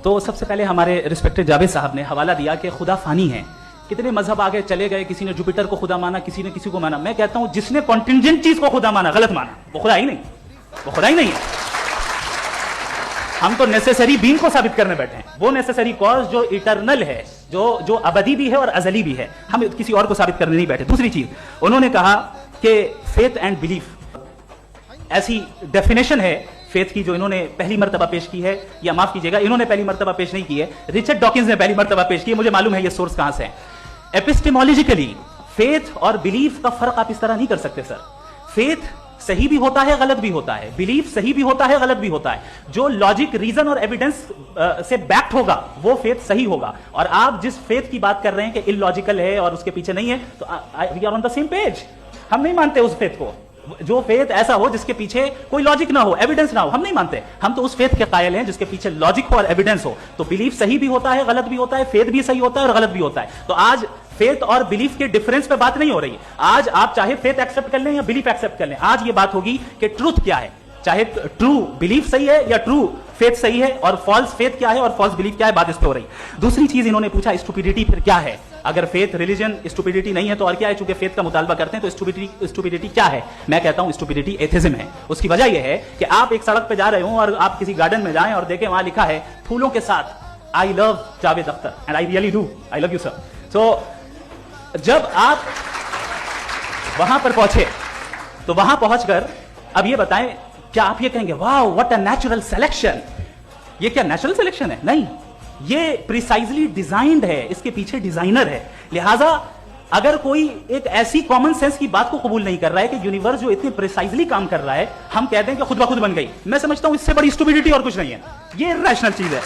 तो सबसे पहले हमारे रिस्पेक्टेड जावेद साहब ने हवाला दिया कि खुदा फानी है, कितने मजहब आगे चले गए, किसी ने जुपिटर को खुदा माना, किसी ने किसी को माना। मैं कहता हूं जिसने कॉन्टिंजेंट चीज को खुदा माना गलत माना, वो खुदा ही नहीं, वो खुदा ही नहीं है। हम तो नेसेसरी बीइंग को साबित करने बैठे हैं, वो नेसेसरी कॉज जो इटरनल है, जो अबदी भी है और अजली भी है, हम किसी और को साबित करने नहीं बैठे। दूसरी चीज उन्होंने कहा कि फेथ एंड बिलीफ, ऐसी डेफिनेशन है फेथ की जो इन्होंने पहली मर्तबा पेश की है, या माफ कीजिएगा इन्होंने पहली मर्तबा पेश नहीं की है, रिचर्ड डॉकिंस ने पहली मर्तबा पेश की है। मुझे मालूम है ये सोर्स कहां से है। एपिस्टेमोलॉजिकली फेथ और बिलीफ का फर्क आप इस तरह नहीं कर सकते सर। फेथ सही भी होता है, गलत भी होता है, बिलीफ सही भी होता है, गलत भी होता है। जो लॉजिक, रीजन और एविडेंस से बैक्ड होगा वो फेथ सही होगा। और आप जिस फेथ की बात कर रहे हैं कि इलॉजिकल है और उसके पीछे नहीं है, तो we are on the same page. हम नहीं मानते उस फेथ को, जो फेथ ऐसा हो जिसके पीछे कोई लॉजिक ना हो, एविडेंस ना हो, हम नहीं मानते। हम तो उस फेथ के कायल हैं जिसके पीछे लॉजिक हो और एविडेंस हो। तो बिलीफ सही भी होता है, गलत भी होता है, फेथ भी सही होता है और गलत भी होता है। तो आज फेथ और बिलीफ के डिफरेंस पे बात नहीं हो रही है। आज आप चाहे फेथ एक्सेप्ट कर लें या बिलीफ एक्सेप्ट कर लें, आज ये बात होगी कि ट्रूथ क्या है, चाहे ट्रू बिलीफ सही है या ट्रू फेथ सही है, और फॉल्स फेथ क्या है और फॉल्स बिलीफ क्या है, बात इस पे हो रही। दूसरी चीज इन्होंने पूछा स्टुपिडिटी फिर क्या है। अगर फेथ रिलीजन स्टुपिडिटी नहीं है तो और क्या है, चूंकि फेथ का मुतालबा करते हैं तो स्टुपिडिटी क्या है। मैं कहता हूं स्टुपिडिटी एथिज्म है। उसकी वजह यह है कि आप एक सड़क पे जा रहे हो और आप किसी गार्डन में जाएं और देखें वहां लिखा है फूलों के साथ I love Javed Akhtar, and I really do, I love you sir. So जब आप वहां पर पहुंचे तो वहां पहुंचकर अब ये बताएं, क्या आप ये कहेंगे wow what a natural selection, ये क्या नेचुरल सिलेक्शन है? नहीं, ये प्रिसाइजली डिजाइंड है, इसके पीछे डिजाइनर है। लिहाजा अगर कोई एक ऐसी कॉमन सेंस की बात को कबूल नहीं कर रहा है कि यूनिवर्स जो इतने प्रिसाइजली काम कर रहा है, हम कहते हैं कि खुद ब खुद बन गई, मैं समझता हूं इससे बड़ी स्टुपिडिटी और कुछ नहीं है। ये रैशनल चीज है।